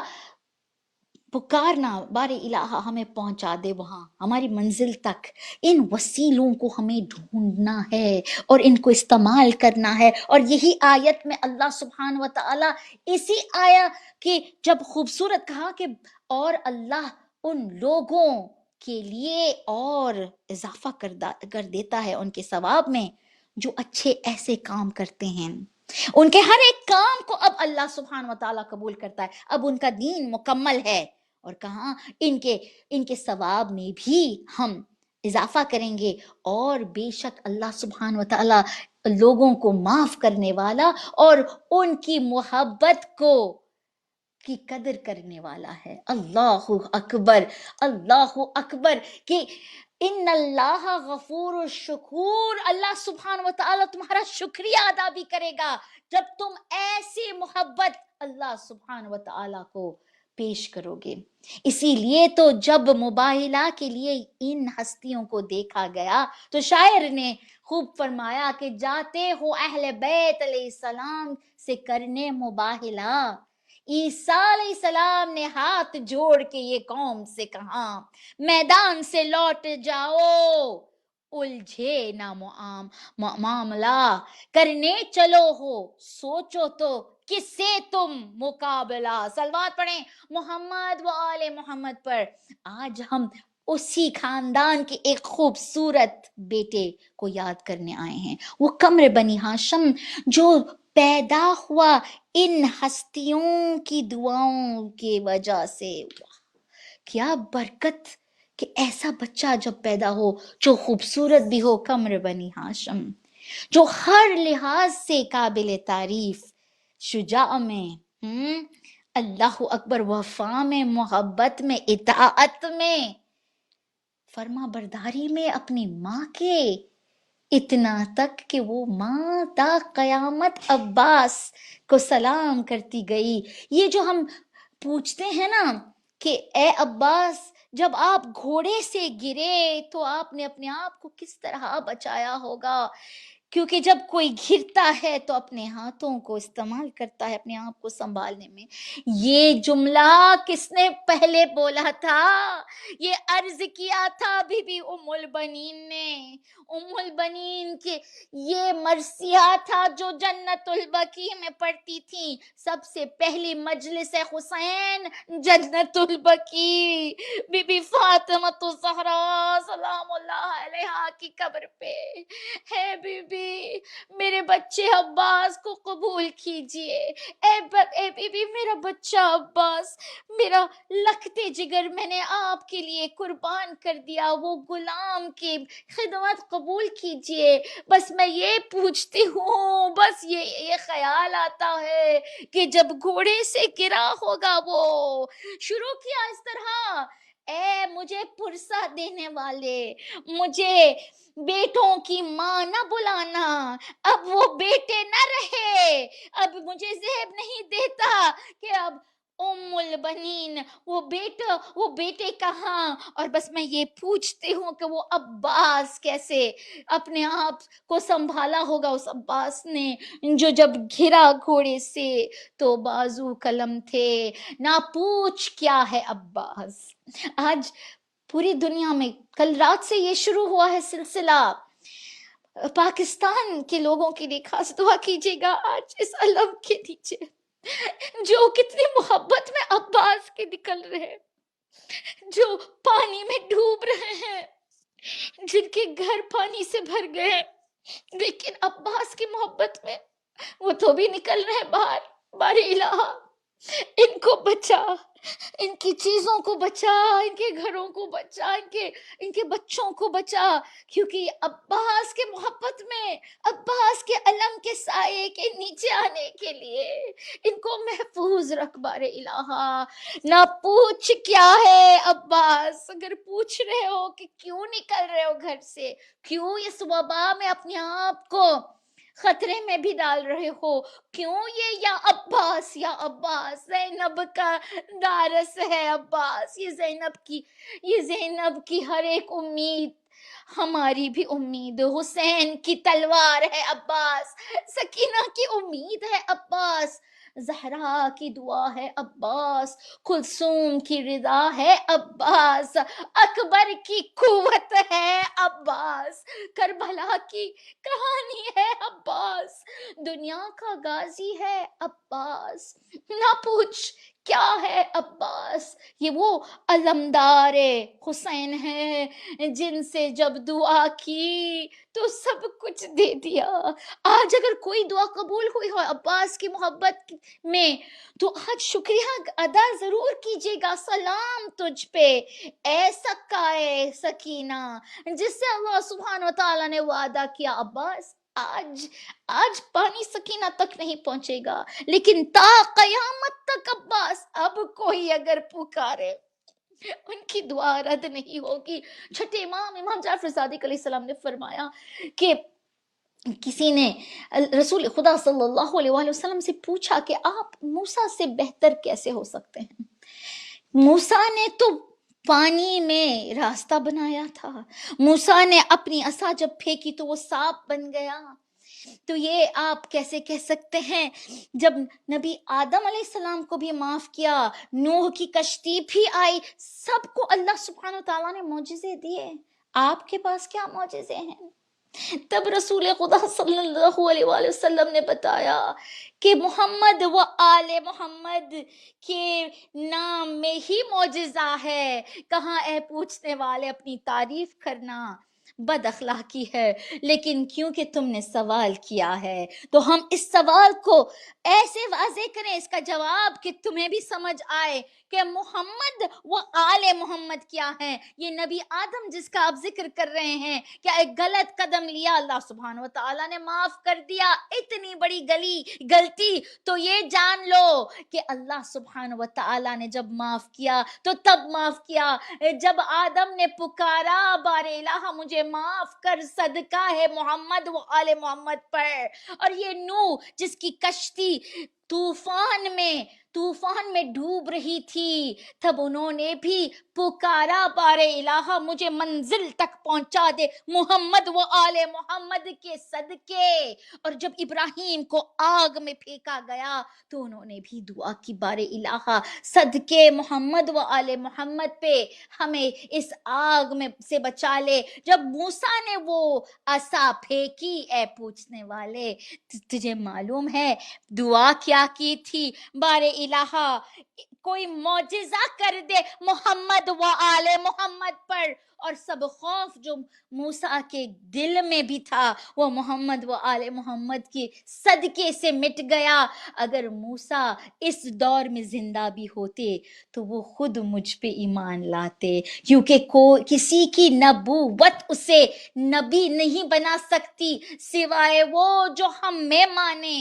پکارنا بارے الہ ہمیں پہنچا دے وہاں ہماری منزل تک، ان وسیلوں کو ہمیں ڈھونڈنا ہے اور ان کو استعمال کرنا ہے. اور یہی آیت میں اللہ سبحانہ و تعالیٰ اسی آیا کہ جب خوبصورت کہا کہ اور اللہ ان لوگوں کے لیے اور اضافہ کر دیتا ہے ان کے ثواب میں جو اچھے ایسے کام کرتے ہیں. ان کے ہر ایک کام کو اب اللہ سبحانہ و تعالیٰ قبول کرتا ہے، اب ان کا دین مکمل ہے. اور کہاں ان کے ثواب میں بھی ہم اضافہ کریں گے، اور بے شک اللہ سبحانہ و تعالیٰ لوگوں کو معاف کرنے والا اور ان کی محبت کو کی قدر کرنے والا ہے. اللہ اکبر، اللہ اکبر. کہ ان اللہ غفور الشکور، اللہ سبحانہ و تعالیٰ تمہارا شکریہ ادا بھی کرے گا جب تم ایسی محبت اللہ سبحانہ و تعالیٰ کو پیش کرو گے. اسی لیے تو جب مباہلہ کے لیے ان ہستیوں کو دیکھا گیا تو شاعر نے خوب فرمایا کہ جاتے ہو اہل بیت علیہ السلام سے کرنے مباہلہ. عیسیٰ علیہ السلام نے ہاتھ جوڑ کے یہ قوم سے کہا میدان سے لوٹ جاؤ، الجھے نہ معاملہ، کرنے چلو ہو سوچو تو کس سے تم مقابلہ. صلوات پڑھیں محمد و آل محمد پر. آج ہم اسی خاندان کے ایک خوبصورت بیٹے کو یاد کرنے آئے ہیں، وہ قمر بنی ہاشم، جو پیدا ہوا ان ہستیوں کی دعاؤں کی وجہ سے. کیا برکت کہ ایسا بچہ جب پیدا ہو جو خوبصورت بھی ہو، قمر بنی ہاشم، جو ہر لحاظ سے قابل تعریف، شجاع میں، اللہ اکبر، وفا میں، محبت میں، اطاعت میں، فرما برداری میں اپنی ماں کے، اتنا تک کہ وہ ماں تا قیامت عباس کو سلام کرتی گئی. یہ جو ہم پوچھتے ہیں نا کہ اے عباس جب آپ گھوڑے سے گرے تو آپ نے اپنے آپ کو کس طرح بچایا ہوگا، کیونکہ جب کوئی گرتا ہے تو اپنے ہاتھوں کو استعمال کرتا ہے اپنے آپ کو سنبھالنے میں. یہ جملہ کس نے پہلے بولا تھا؟ یہ عرض کیا تھا بی بی ام البنین نے. ام البنین کے یہ مرثیہ تھا جو جنت البقیع میں پڑھتی تھی. سب سے پہلی مجلس حسین جنت البقیع، بی بی فاطمہ الزہرا سلام اللہ علیہا کی قبر پہ. ہے بی بی میرے بچے عباس کو قبول کیجئے. اے بی بی میرا بچہ عباس، میرا لختے جگر میں نے آپ کے لیے قربان کر دیا، وہ غلام کی خدمت قبول کیجئے. بس میں یہ پوچھتی ہوں، بس یہ خیال آتا ہے کہ جب گھوڑے سے گرا ہوگا وہ شروع کیا اس طرح، اے مجھے پرسہ دینے والے، مجھے بیٹوں کی ماں نہ بلانا، اب وہ بیٹے نہ رہے، اب مجھے ذہن نہیں دیتا کہ اب ام البنین وہ بیٹے کہاں. اور بس میں یہ پوچھتی ہوں کہ وہ عباس کیسے اپنے آپ کو سنبھالا ہوگا، اس عباس نے جو جب گھرا گھوڑے سے تو بازو قلم تھے. نہ پوچھ کیا ہے عباس. آج پوری دنیا میں کل رات سے یہ شروع ہوا ہے سلسلہ، پاکستان کے لوگوں کے لیے خاص دعا کیجیے گا. آج اس علم کے نیچے جو کتنی محبت میں عباس کے نکل رہے ہیں، جو پانی میں ڈوب رہے ہیں، جن کے گھر پانی سے بھر گئے، لیکن عباس کی محبت میں وہ تو بھی نکل رہے باہر. بارے الہا ان کو بچا، ان کی چیزوں کو بچا، ان کے گھروں کو بچا، ان کے بچوں کو بچا، کیونکہ عباس کے محبت میں، عباس کے علم کے سائے کے نیچے آنے کے لیے ان کو محفوظ رکھ بارے الہا. نہ پوچھ کیا ہے عباس. اگر پوچھ رہے ہو کہ کیوں نکل رہے ہو گھر سے، کیوں اس وبا میں اپنے آپ کو خطرے میں بھی ڈال رہے ہو، کیوں یہ یا عباس زینب کا دارس ہے عباس، یہ زینب کی ہر ایک امید ہماری بھی امید، حسین کی تلوار ہے عباس، سکینہ کی امید ہے عباس، زہرا کی دعا ہے عباس، کلثوم کی رضا ہے عباس، اکبر کی قوت ہے عباس، کربلا کی کہانی ہے عباس، دنیا کا غازی ہے عباس. نہ پوچھ کیا ہے عباس. یہ وہ علمدار حسین ہے جن سے جب دعا کی تو سب کچھ دے دیا. آج اگر کوئی دعا قبول ہوئی ہو عباس کی محبت میں تو آج شکریہ ادا ضرور کیجیے گا. سلام تجھ پہ اے سکائے سکینہ، جس سے اللہ سبحانہ و تعالیٰ نے وعدہ کیا عباس آج آج پانی سکینہ تک نہیں پہنچے گا، لیکن تا قیامت تک عباس اب کوئی اگر پکارے ان کی دعا رد نہیں ہوگی۔ چھٹے امام جعفر صادق علیہ السلام نے فرمایا کہ کسی نے رسول خدا صلی اللہ علیہ وآلہ وسلم سے پوچھا کہ آپ موسیٰ سے بہتر کیسے ہو سکتے ہیں؟ موسیٰ نے تو پانی میں راستہ بنایا تھا، موسیٰ نے اپنی عصا جب پھینکی تو وہ سانپ بن گیا، تو یہ آپ کیسے کہہ سکتے ہیں؟ جب نبی آدم علیہ السلام کو بھی معاف کیا، نوح کی کشتی بھی آئی، سب کو اللہ سبحانہ وتعالیٰ نے معجزے دیے، آپ کے پاس کیا معجزے ہیں؟ تب رسول خدا صلی اللہ علیہ وآلہ وسلم نے بتایا کہ محمد و آل محمد کے نام میں ہی معجزہ ہے، کہاں اے پوچھنے والے اپنی تعریف کرنا بد اخلاقی ہے، لیکن کیونکہ تم نے سوال کیا ہے تو ہم اس سوال کو ایسے واضح کریں، اس کا جواب کہ تمہیں بھی سمجھ آئے کہ محمد و آل محمد کیا ہے۔ یہ نبی آدم جس کا آپ ذکر کر رہے ہیں، کیا ایک غلط قدم لیا، اللہ سبحانہ وتعالیٰ نے معاف کر دیا، اتنی بڑی غلطی تو یہ جان لو کہ اللہ سبحانہ وتعالیٰ نے جب معاف کیا تو تب معاف کیا جب آدم نے پکارا بار الہ مجھے معاف کر، صدقہ ہے محمد و آل محمد پر۔ اور یہ نوح جس کی کشتی طوفان میں ڈوب رہی تھی، تب انہوں نے بھی پکارا بار الہ مجھے منزل تک پہنچا دے محمد و آل محمد کے صدقے۔ اور جب ابراہیم کو آگ میں پھینکا گیا تو انہوں نے بھی دعا کی بار الہ صدقے محمد و آل محمد پہ ہمیں اس آگ میں سے بچا لے۔ جب موسیٰ نے وہ عصا پھینکی، اے پوچھنے والے تجھے معلوم ہے دعا کیا کی تھی؟ بار الہ کوئی معجزہ کر دے محمد و آل محمد پر، اور سب خوف جو موسیٰ کے دل میں بھی تھا وہ محمد و آل محمد کی صدقے سے مٹ گیا۔ اگر موسیٰ اس دور میں زندہ بھی ہوتے تو وہ خود مجھ پہ ایمان لاتے، کیونکہ کسی کی نبوت اسے نبی نہیں بنا سکتی سوائے وہ جو ہم میں مانے،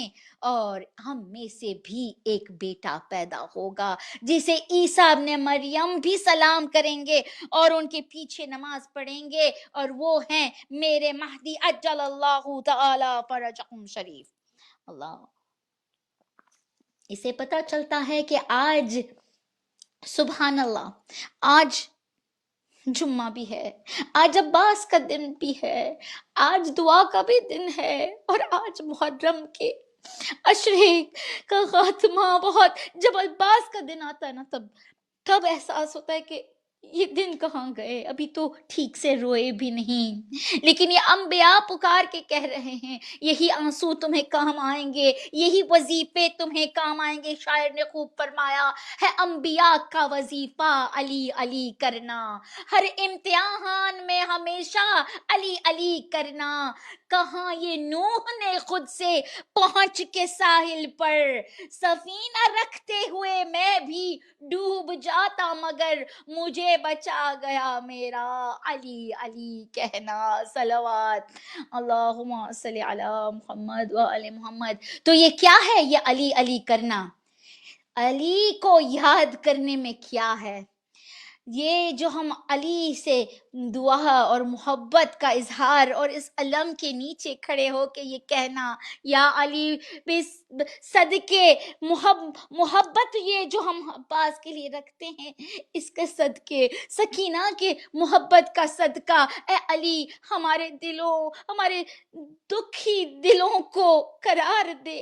اور ہم میں سے بھی ایک بیٹا پیدا ہوگا جسے عیسیٰ ابن مریم بھی سلام کریں گے اور ان کے پیچھے نماز پڑھیں گے، اور وہ ہیں میرے مہدی عجل اللہ تعالی فرجہم شریف۔ اللہ، اسے پتہ چلتا ہے کہ آج سبحان اللہ، آج جمعہ بھی ہے، آج عباس کا دن بھی ہے، آج دعا کا بھی دن ہے، اور آج محرم کے عشرے کا خاتمہ۔ بہت جب عباس کا دن آتا ہے نا تب احساس ہوتا ہے کہ یہ دن کہاں گئے، ابھی تو ٹھیک سے روئے بھی نہیں، لیکن یہ انبیاء پکار کے کہہ رہے ہیں یہی آنسو تمہیں کام آئیں گے، یہی وظیفے تمہیں کام آئیں گے۔ شاعر نے خوب فرمایا ہے انبیاء کا وظیفہ علی علی کرنا، ہر امتحان میں ہمیشہ علی علی کرنا۔ کہاں یہ نوح نے خود سے پہنچ کے ساحل پر سفینہ رکھتے ہوئے میں بھی ڈوب جاتا، مگر مجھے بچا گیا میرا علی علی کہنا۔ صلوات اللہم صلی علی محمد و علی محمد۔ تو یہ کیا ہے، یہ علی علی کرنا؟ علی کو یاد کرنے میں کیا ہے؟ یہ جو ہم علی سے دعا اور محبت کا اظہار، اور اس علم کے نیچے کھڑے ہو کے یہ کہنا یا علی صدقے محبت، یہ جو ہم عباس کے لیے رکھتے ہیں، اس کے صدقے، سکینہ کے محبت کا صدقہ، اے علی ہمارے دلوں، ہمارے دکھی دلوں کو قرار دے۔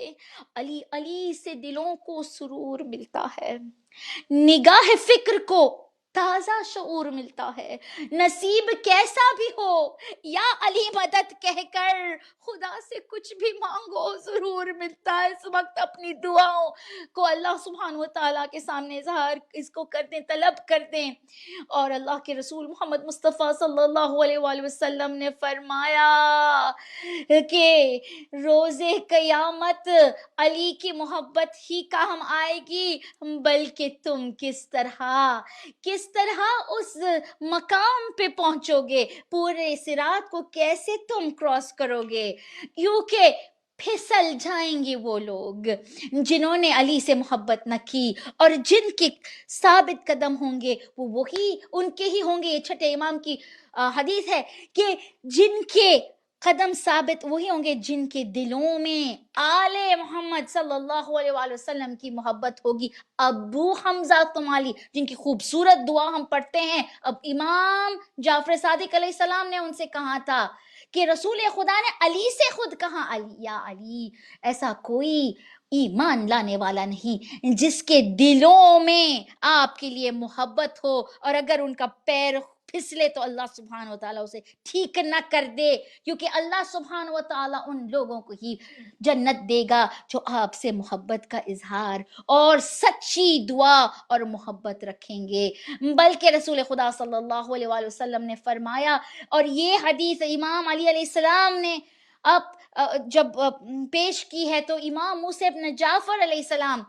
علی علی سے دلوں کو سرور ملتا ہے، نگاہ فکر کو تازہ شعور ملتا ہے۔ نصیب کیسا بھی ہو، یا علی مدد کہہ کر خدا سے کچھ بھی مانگو ضرور ملتا ہے۔ اس وقت اپنی دعاؤں کو اللہ سبحانہ وتعالیٰ کے سامنے اظہار اس کو کر دیں، طلب کر دیں۔ اور اللہ کے رسول محمد مصطفیٰ صلی اللہ علیہ وآلہ وسلم نے فرمایا کہ روز قیامت علی کی محبت ہی کام آئے گی، بلکہ تم کس کس طرح اس مقام پہ پہنچو گے, پورے صراط کو کیسے تم کراس کرو گے, کیونکہ پھسل جائیں گے وہ لوگ جنہوں نے علی سے محبت نہ کی, اور جن کے ثابت قدم ہوں گے وہ وہی ان کے ہی ہوں گے. یہ چھٹے امام کی حدیث ہے کہ جن کے قدم ثابت وہی ہوں گے جن کے دلوں میں آل محمد صلی اللہ علیہ وآلہ وسلم کی محبت ہوگی. ابو حمزہ تمالی, جن کی خوبصورت دعا ہم پڑھتے ہیں. اب امام جعفر صادق علیہ السلام نے ان سے کہا تھا کہ رسول خدا نے علی سے خود کہا, علی یا علی, ایسا کوئی ایمان لانے والا نہیں جس کے دلوں میں آپ کے لیے محبت ہو, اور اگر ان کا پیر پھسلے تو اللہ سبحانہ و تعالیٰ اسے ٹھیک نہ کر دے, کیونکہ اللہ سبحانہ و تعالیٰ ان لوگوں کو ہی جنت دے گا جو آپ سے محبت کا اظہار اور سچی دعا اور محبت رکھیں گے. بلکہ رسول خدا صلی اللہ علیہ وآلہ وسلم نے فرمایا, اور یہ حدیث امام علی علیہ السلام نے اب جب پیش کی ہے, تو امام موسیٰ ابن جعفر علیہ السلام,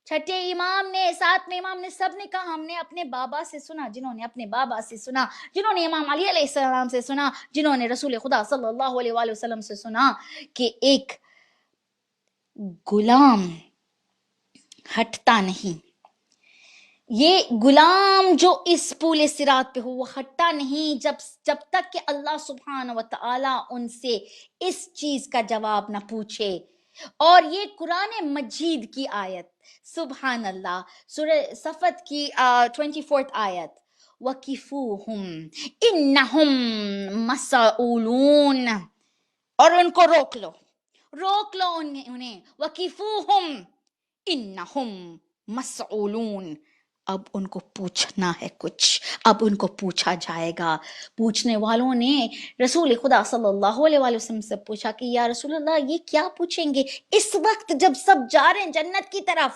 چھٹے امام نے, ساتویں امام نے, سب نے کہا ہم نے اپنے بابا سے سنا, جنہوں نے اپنے بابا سے سنا, جنہوں نے امام علی علیہ السلام سے سنا, جنہوں نے رسول خدا صلی اللہ علیہ وآلہ وسلم سے سنا کہ ایک غلام ہٹتا نہیں, یہ غلام جو اس پول صراط پہ ہو وہ ہٹتا نہیں جب تک کہ اللہ سبحانہ و تعالیٰ ان سے اس چیز کا جواب نہ پوچھے. اور یہ قرآن مجید کی آیت, سبحان اللہ, سورہ صفت کی 24 آیت, وَقِفُوهُمْ إِنَّهُمْ مَسْئُولُونَ, اور ان کو روک لو انہیں, وَقِفُوهُمْ إِنَّهُمْ مَسْئُولُونَ, اب ان کو پوچھنا ہے کچھ, اب ان کو پوچھا جائے گا. پوچھنے والوں نے رسول خدا صلی اللہ علیہ وآلہ وسلم سے پوچھا کہ یا رسول اللہ یہ کیا پوچھیں گے اس وقت جب سب جا رہے ہیں جنت کی طرف؟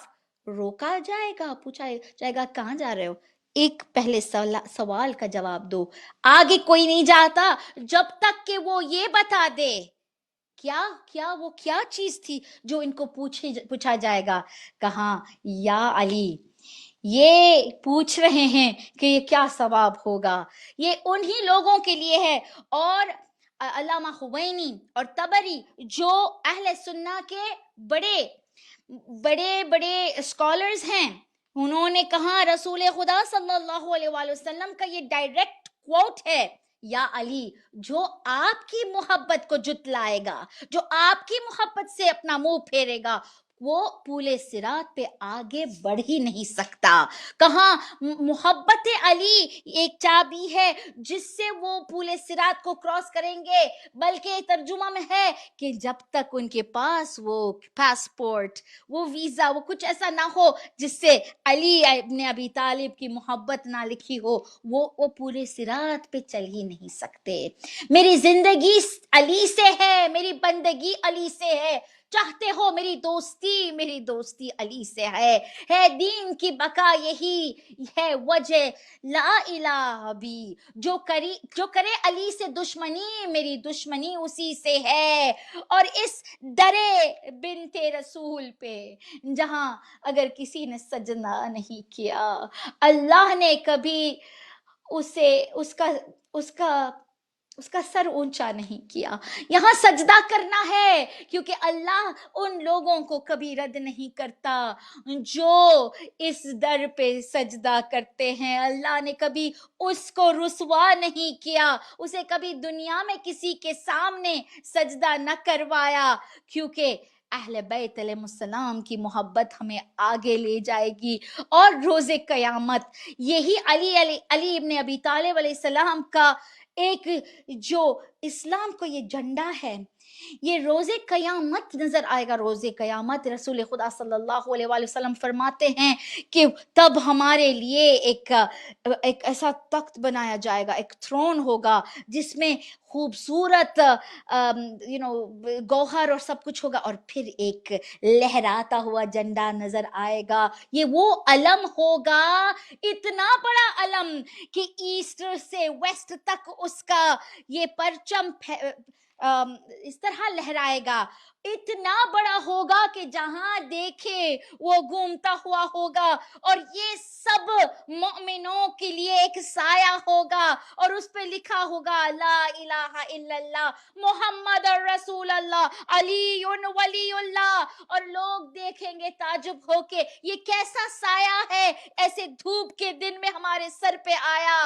روکا جائے گا, پوچھا جائے گا کہاں جا رہے ہو, ایک پہلے سوال کا جواب دو, آگے کوئی نہیں جاتا جب تک کہ وہ یہ بتا دے وہ کیا چیز تھی جو ان کو پوچھا جائے گا. کہاں یا علی, یہ پوچھ رہے ہیں کہ یہ کیا ثواب ہوگا, یہ انہی لوگوں کے لیے ہے. اور علامہ خوینی اور طبری جو اہل سنہ کے بڑے بڑے اسکالرز ہیں, انہوں نے کہا رسول خدا صلی اللہ علیہ وآلہ وسلم کا یہ ڈائریکٹ کوٹ ہے, یا علی, جو آپ کی محبت کو جتلائے گا, جو آپ کی محبت سے اپنا منہ پھیرے گا, وہ پولے صراط پہ آگے بڑھ ہی نہیں سکتا. کہاں محبت علی ایک چابی ہے جس سے وہ پولے صراط کو کراس کریں گے, بلکہ ترجمہ میں ہے کہ جب تک ان کے پاس وہ پاسپورٹ, وہ ویزا, وہ کچھ ایسا نہ ہو جس سے علی ابن ابی طالب کی محبت نہ لکھی ہو, وہ پورے صراط پہ چل ہی نہیں سکتے. میری زندگی علی سے ہے, میری بندگی علی سے ہے, چاہتے ہو میری دوستی علی سے ہے دین کی بقا یہی ہے وجہ لا الہ بھی, جو کرے علی سے دشمنی, میری دشمنی اسی سے ہے. اور اس درے بنت رسول پہ جہاں اگر کسی نے سجدہ نہیں کیا, اللہ نے کبھی اس کا سر اونچا نہیں کیا. یہاں سجدہ کرنا ہے کیونکہ اللہ ان لوگوں کو کبھی رد نہیں کرتا جو اس در پہ سجدہ کرتے ہیں. اللہ نے کبھی اس کو رسوا نہیں کیا, اسے کبھی دنیا میں کسی کے سامنے سجدہ نہ کروایا, کیونکہ اہل بیت علیہ السلام کی محبت ہمیں آگے لے جائے گی. اور روز قیامت یہی علی ابن ابی طالب علیہ السلام کا ایک جو اسلام کو یہ جھنڈا ہے, یہ روز قیامت نظر آئے گا. روز قیامت رسول خدا صلی اللہ علیہ وآلہ وسلم فرماتے ہیں کہ تب ہمارے لیے ایک ایسا تخت بنایا جائے گا, ایک تھرون ہوگا جس میں خوبصورت گوہر اور سب کچھ ہوگا, اور پھر ایک لہراتا ہوا جھنڈا نظر آئے گا. یہ وہ علم ہوگا, اتنا بڑا علم کہ ایسٹ سے ویسٹ تک اس کا یہ پرچم اس طرح لہرائے گا, اتنا بڑا ہوگا کہ جہاں دیکھے وہ گھومتا ہوا ہوگا, اور یہ سب مومنوں کے لیے ایک سایہ ہوگا, اور اس پہ لکھا ہوگا لا الہ الا اللہ محمد رسول اللہ علی ولی اللہ, اور لوگ دیکھیں گے تعجب ہو کے یہ کیسا سایہ ہے, ایسے دھوپ کے دن میں ہمارے سر پہ آیا,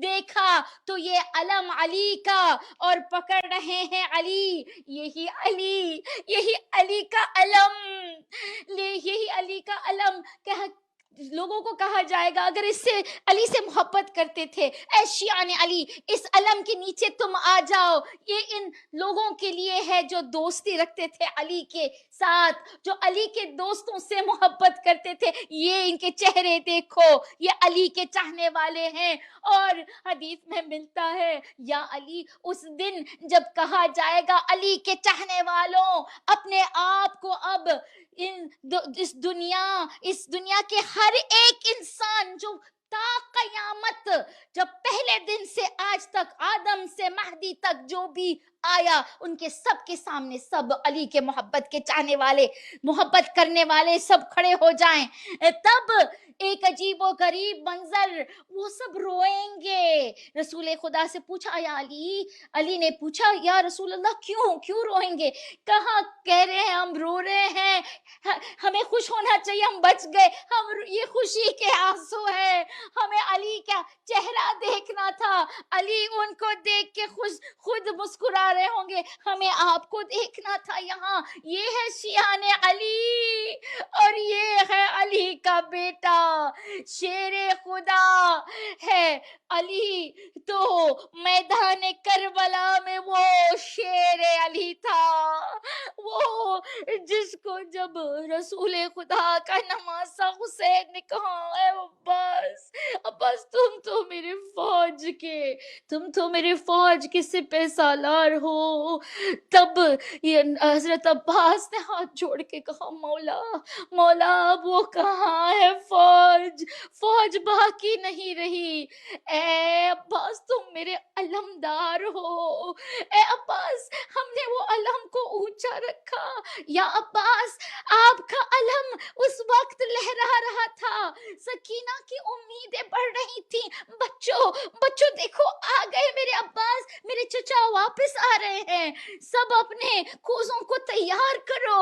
دیکھا تو یہ علم علی کا, اور پکڑ رہے ہیں علی, یہی علی کا علم, یہی علی کا علم. لوگوں کو کہا جائے گا اگر اس سے علی سے محبت کرتے تھے, اے شیعان علی اس علم کے نیچے تم آ جاؤ, یہ ان لوگوں کے لیے ہے جو دوستی رکھتے تھے علی کے ساتھ, جو علی کے دوستوں سے محبت کرتے تھے, یہ ان کے چہرے دیکھو, یہ علی کے چاہنے والے ہیں. اور حدیث میں ملتا ہے یا علی, اس دن جب کہا جائے گا علی کے چاہنے والوں اپنے آپ کو اب اس دنیا کے ہر ایک انسان جو تا قیامت, جب پہلے دن سے آج تک آدم سے مہدی تک جو بھی آیا, ان کے سب کے سامنے سب علی کے محبت کے چاہنے والے, محبت کرنے والے سب کھڑے ہو جائیں, تب ایک عجیب و غریب منظر, وہ سب روئیں گے. رسول خدا سے پوچھا یا علی نے پوچھا یا رسول اللہ کیوں روئیں گے؟ کہاں کہہ رہے ہیں ہم رو رہے ہیں, ہمیں خوش ہونا چاہیے, ہم بچ گئے, ہم یہ خوشی کے آنسو ہیں, ہمیں علی کا چہرہ دیکھنا تھا, علی ان کو دیکھ کے خود مسکرا رہے ہوں گے, ہمیں آپ کو دیکھنا تھا یہاں. یہ ہے شیعان علی, اور یہ ہے علی کا بیٹا, شیر خدا ہے علی. تو میدان کربلا میں وہ شیر علی تھا, وہ جس کو جب رسول خدا کا نواسا حسین نے کہا اے عباس تم تو میرے فوج کے سپہ سالار ہو, تب یہ حضرت عباس نے ہاتھ جوڑ کے کہا مولا اب وہ کہاں ہے فوج باقی نہیں رہی, اے عباس تم میرے علمدار ہو, اے عباس ہم نے وہ علم کو اونچا رکھا, یا عباس آپ کا علم اس وقت لہرا رہا تھا, سکینہ کی امیدیں بڑھ رہی تھیں, بچوں دیکھو آ گئے میرے عباس, میرے چچا واپس آ رہے ہیں, سب اپنے کوزوں کو تیار کرو,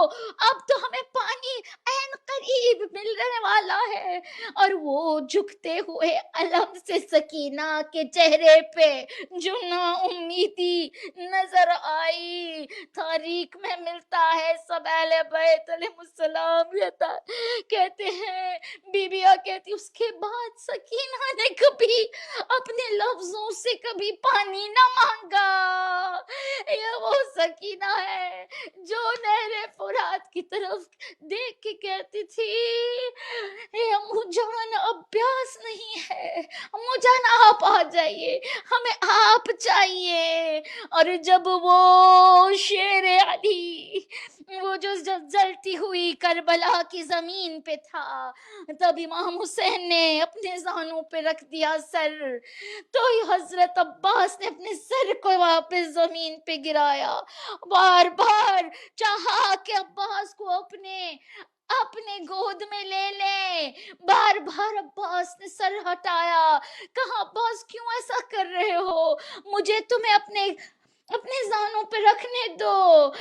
اب تو ہمیں پانی عین قریب ملنے والا ہے. اور وہ جھکتے ہوئے علم سے سکینہ کے چہرے پہ جو نا امیدی نظر آئی. تاریخ میں ملتا ہے سب اہل بیت علیہ السلام کہتے ہیں, بیبیاں کہتی اس کے بعد سکینہ نے کبھی اپنے لفظوں سے کبھی پانی نہ مانگا. یہ وہ سکینہ ہے جو نہر فرات کی طرف دیکھ کے کہتی تھی مجھان اب پیاس نہیں ہے, مجھان آپ آ جائیے, ہمیں آپ چاہیے. اور جب وہ شیر علی وہ جو جلتی ہوئی کربلا کی زمین پہ تھا, تب امام حسین نے اپنے زانوں پہ رکھ دیا سر, تو حضرت عباس نے اپنے سر کو واپس زمین پہ گرایا, بار بار چاہا کہ عباس کو اپنے گود میں لے لیں, بار بار عباس نے سر ہٹایا, کہا عباس کیوں ایسا کر رہے ہو, مجھے تمہیں اپنے زانوں پہ رکھنے دو.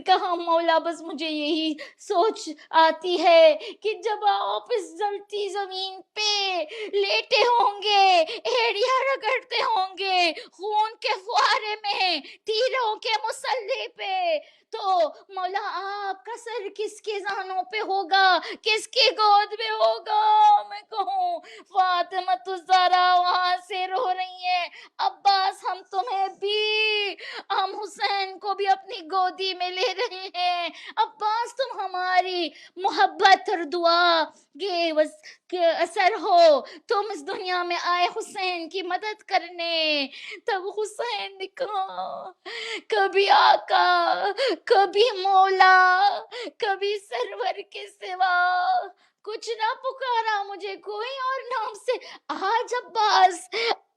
کہا مولا بس مجھے یہی سوچ آتی ہے کہ جب آپ اس جلتی زمین پہ لیٹے ہوں گے, ایڑیاں رگڑتے ہوں گے خون کے فوارے میں, تیروں کے مسلح پہ, تو مولا آپ کا سر کس کے زانوں پہ ہوگا, کس کی گود میں ہوگا. میں کہوں فاطمہ الزہرا وہاں سے رو رہی ہے, عباس ہم تمہیں بھی, ہم حسین کو بھی اپنی گودی میں لے رہے ہیں, عباس تم ہماری محبت اور دعا کے اثر ہو, تم اس دنیا میں آئے حسین کی مدد کرنے. تب حسین نے کہا کبھی آقا, کبھی مولا, کبھی سرور کے سوا کچھ نہ پکارا مجھے کوئی اور نام سے, آج عباس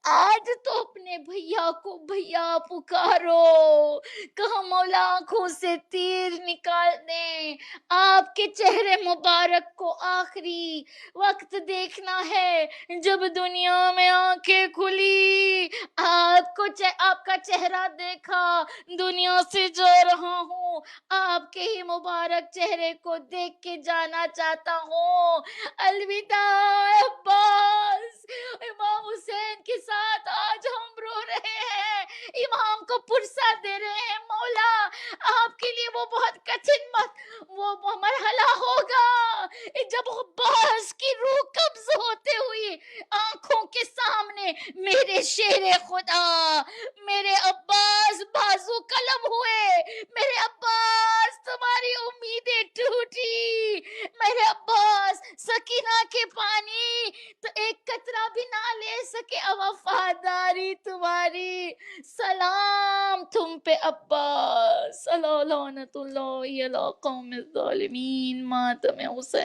آج تو اپنے بھیا کو بھیا پکارو، کہا مولا آنکھوں سے تیر نکال دیں، آپ کے چہرے مبارک کو آخری وقت دیکھنا ہے جب دنیا میں آنکھیں کھلی، آپ کا چہرہ دیکھا، دنیا سے جا رہا ہوں، آپ کے ہی مبارک چہرے کو دیکھ کے جانا چاہتا ہوں، الوداع عباس۔ امام حسین کے ساتھ آج ہم رو رہے ہیں، امام کو پرسہ دے رہے ہیں، مولا آپ کے لیے وہ بہت کٹھن وہ مرحلہ ہوگا جب عباس کی روح قبض ہوتے ہوئی آنکھوں کے سامنے میرے شیر خدا، میرے عباس بازو قلم ہوئے، میرے عباس تمہاری امیدیں ٹوٹی، میرے عباس سکینہ کے پانی تو ایک قطرہ بھی نہ لے سکے، وفاداری تمہاری، سلام تم پہ عباس، اللہ لعنت اللہ علی قوم الظالمین، ماتم حسین۔